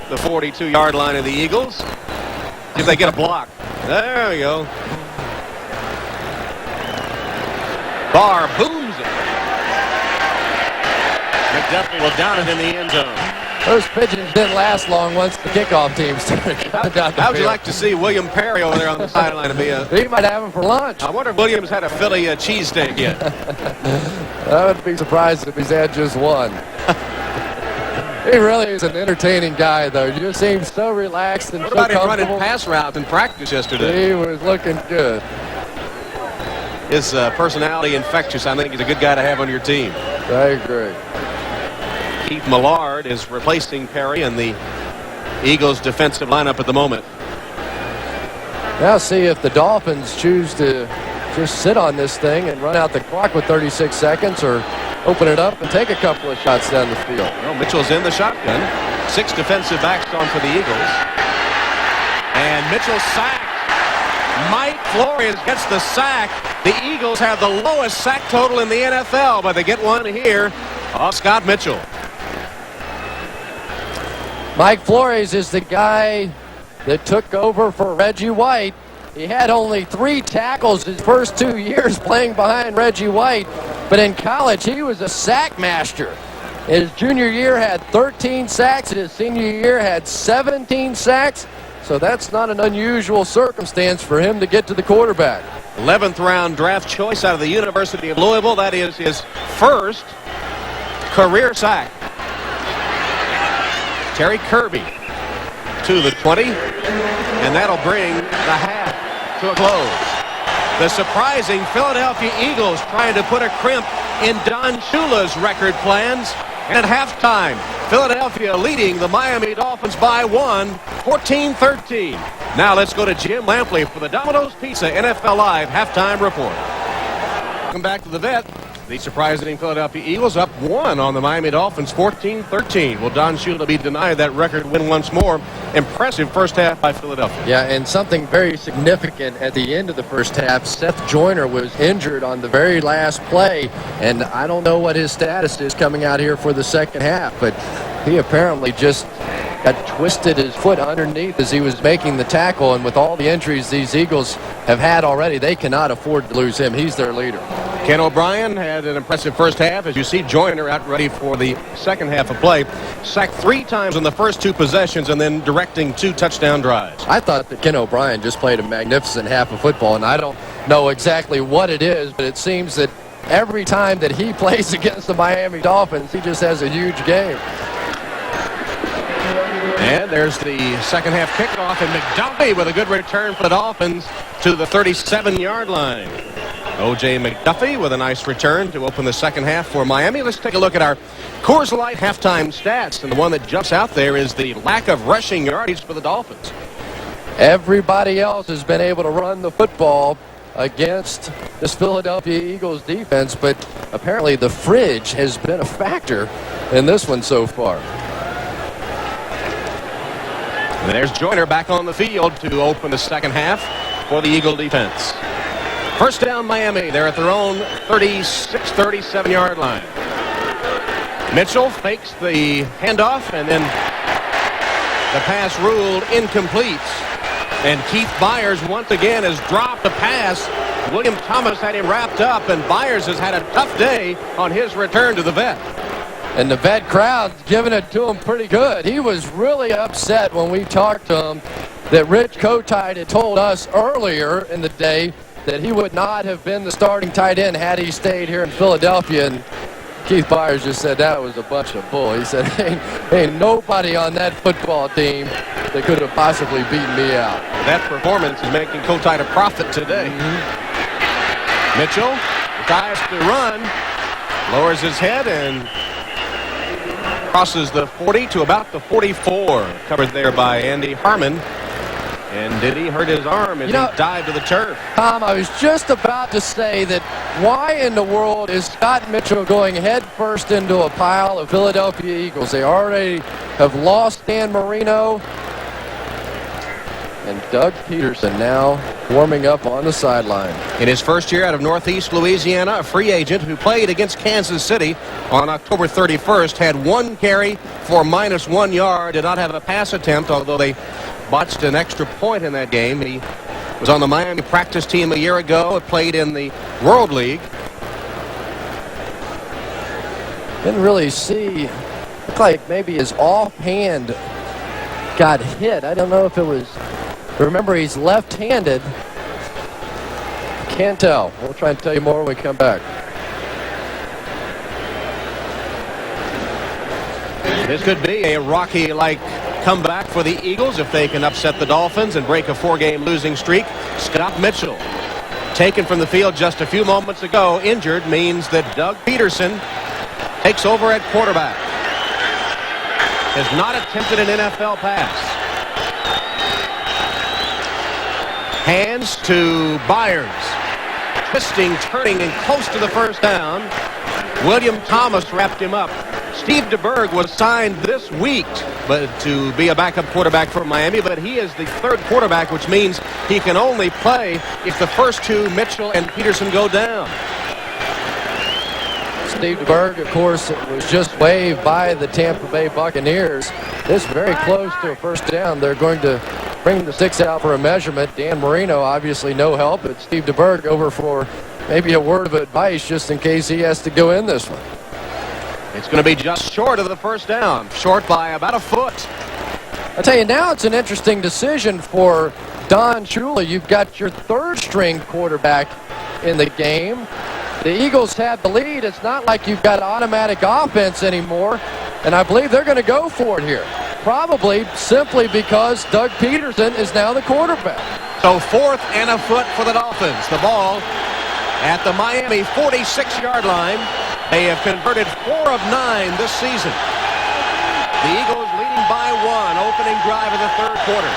the 42-yard line of the Eagles. If they get a block. There we go. Barr booms it. McDuffie will down it in the end zone. Those pigeons didn't last long once the kickoff team started coming down the How would you field. like to see William Perry over there on the sideline to be a... He might have him for lunch. I wonder if Williams had a Philly cheesesteak yet. I would be surprised if he's had just one. He really is an entertaining guy, though. He just seems so relaxed and What so about him comfortable. running pass routes in practice yesterday? He was looking good. His personality infectious. I think he's a good guy to have on your team. I agree. Keith Millard is replacing Perry in the Eagles defensive lineup at the moment. Now see if the Dolphins choose to just sit on this thing and run out the clock with 36 seconds or open it up and take a couple of shots down the field. Well, Mitchell's in the shotgun. 6 defensive backs on for the Eagles. And Mitchell sacked. Mike Flores gets the sack. The Eagles have the lowest sack total in the NFL, but they get one here off Scott Mitchell. Mike Flores is the guy that took over for Reggie White. He had only 3 tackles his first 2 years playing behind Reggie White, but in college he was a sack master. His junior year had 13 sacks, and his senior year had 17 sacks, so that's not an unusual circumstance for him to get to the quarterback. 11th round draft choice out of the University of Louisville. That is his first career sack. Terry Kirby to the 20, and that'll bring the half to a close. The surprising Philadelphia Eagles trying to put a crimp in Don Shula's record plans. And at halftime, Philadelphia leading the Miami Dolphins by 1, 14-13. Now let's go to Jim Lampley for the Domino's Pizza NFL Live halftime report. Welcome back to the Vet. The surprising Philadelphia Eagles up 1 on the Miami Dolphins, 14-13. Will Don Shula be denied that record win once more? Impressive first half by Philadelphia. Yeah, and something very significant at the end of the first half. Seth Joyner was injured on the very last play, and I don't know what his status is coming out here for the second half, but he apparently just got twisted his foot underneath as he was making the tackle, and with all the injuries these Eagles have had already, they cannot afford to lose him. He's their leader. Ken O'Brien had an impressive first half. As you see, Joyner out ready for the second half of play. Sacked 3 times on the first 2 possessions and then directing 2 touchdown drives. I thought that Ken O'Brien just played a magnificent half of football, and I don't know exactly what it is, but it seems that every time that he plays against the Miami Dolphins, he just has a huge game. And there's the second half kickoff, and McDuffie with a good return for the Dolphins to the 37-yard line. O.J. McDuffie with a nice return to open the second half for Miami. Let's take a look at our Coors Light halftime stats, and the one that jumps out there is the lack of rushing yardage for the Dolphins. Everybody else has been able to run the football against this Philadelphia Eagles defense, but apparently the fridge has been a factor in this one so far. And there's Joyner back on the field to open the second half for the Eagle defense. First down, Miami. They're at their own 36-37-yard line. Mitchell fakes the handoff, and then the pass ruled incomplete. And Keith Byers once again has dropped a pass. William Thomas had him wrapped up, and Byers has had a tough day on his return to the Vet. And the Vet crowd's giving it to him pretty good. He was really upset when we talked to him that Rich Kotite had told us earlier in the day that he would not have been the starting tight end had he stayed here in Philadelphia. And Keith Byers just said that was a bunch of bull. He said, ain't nobody on that football team that could have possibly beaten me out. That performance is making Kotite a profit today. Mitchell tries to run, lowers his head, and crosses the 40 to about the 44. Covered there by Andy Harmon. And did he hurt his arm as he dived to the turf? Tom, I was just about to say that why in the world is Scott Mitchell going head first into a pile of Philadelphia Eagles? They already have lost Dan Marino. And Doug Peterson now warming up on the sideline. In his first year out of Northeast Louisiana, a free agent who played against Kansas City on October 31st, had 1 carry for -1 yard, did not have a pass attempt, although they botched an extra point in that game. He was on the Miami practice team a year ago, played in the World League. Didn't really see, looked like maybe his offhand got hit. I don't know if it was, remember he's left-handed. Can't tell. We'll try and tell you more when we come back. This could be a Rocky-like comeback for the Eagles if they can upset the Dolphins and break a 4-game losing streak. Scott Mitchell, taken from the field just a few moments ago, injured, means that Doug Peterson takes over at quarterback. Has not attempted an NFL pass. Hands to Byers. Twisting, turning, and close to the first down. William Thomas wrapped him up. Steve DeBerg was signed this week to be a backup quarterback for Miami, but he is the 3rd quarterback, which means he can only play if the first 2, Mitchell and Peterson, go down. Steve DeBerg, of course, was just waived by the Tampa Bay Buccaneers. This very close to a first down. They're going to bring the sticks out for a measurement. Dan Marino, obviously no help, but Steve DeBerg over for maybe a word of advice just in case he has to go in this one. It's going to be just short of the first down, short by about a foot. I tell you, now it's an interesting decision for Don Shula. You've got your 3rd-string quarterback in the game. The Eagles have the lead. It's not like you've got automatic offense anymore, and I believe they're going to go for it here. Probably simply because Doug Peterson is now the quarterback. So 4th and a foot for the Dolphins. The ball at the Miami 46-yard line. They have converted 4 of 9 this season. The Eagles leading by 1, opening drive of the 3rd quarter.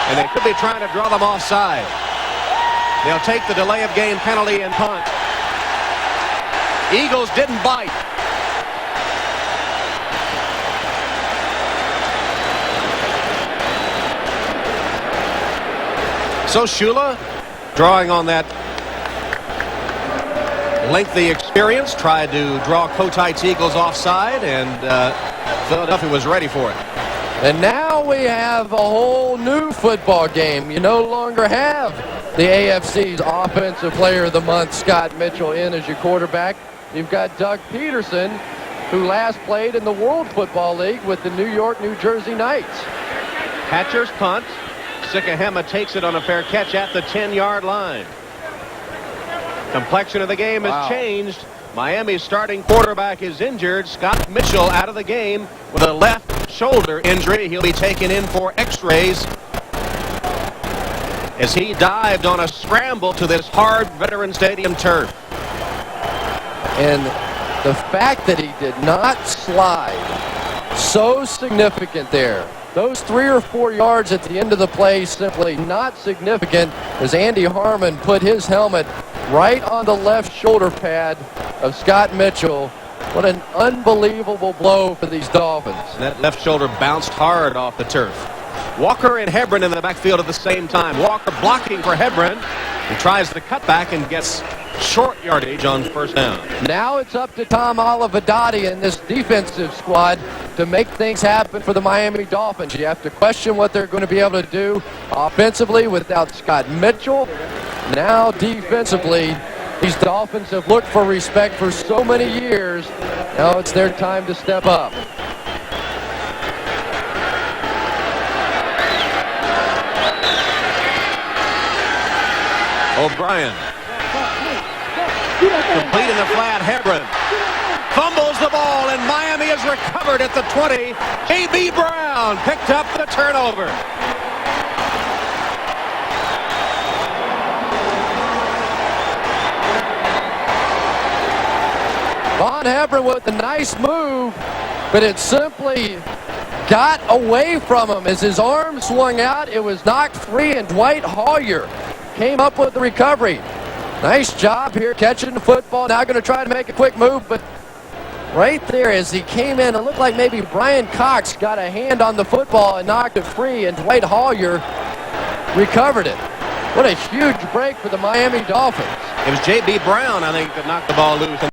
And they could be trying to draw them offside. They'll take the delay of game penalty and punt. Eagles didn't bite. So Shula, drawing on that lengthy experience, tried to draw Kotite's Eagles offside, and Philadelphia was ready for it. And now we have a whole new football game. You no longer have the AFC's Offensive Player of the Month, Scott Mitchell, in as your quarterback. You've got Doug Peterson, who last played in the World Football League with the New York, New Jersey Knights. Hatcher's punt. Sikahema takes it on a fair catch at the 10-yard line. Complexion of the game has changed. Miami's starting quarterback is injured. Scott Mitchell out of the game with a left shoulder injury. He'll be taken in for x-rays as he dived on a scramble to this hard Veteran Stadium turf. And the fact that he did not slide, so significant there. Those 3 or 4 yards at the end of the play simply not significant as Andy Harmon put his helmet right on the left shoulder pad of Scott Mitchell. What an unbelievable blow for these Dolphins. And that left shoulder bounced hard off the turf. Walker and Hebron in the backfield at the same time. Walker blocking for Hebron. He tries the cutback and gets short yardage on first down. Now it's up to Tom Olivadotti and this defensive squad to make things happen for the Miami Dolphins. You have to question what they're going to be able to do offensively without Scott Mitchell. Now defensively, these Dolphins have looked for respect for so many years. Now it's their time to step up. O'Brien. Complete in the flat. Hebron fumbles the ball, and Miami is recovered at the 20. A.B. Brown picked up the turnover. Von Hebron with a nice move, but it simply got away from him as his arm swung out. It was knocked free, and Dwight Hoyer came up with the recovery. Nice job here catching the football. Now going to try to make a quick move, but right there as he came in. It looked like maybe Brian Cox got a hand on the football and knocked it free, and Dwight Hollier recovered it. What a huge break for the Miami Dolphins. It was J.B. Brown, I think, that knocked the ball loose.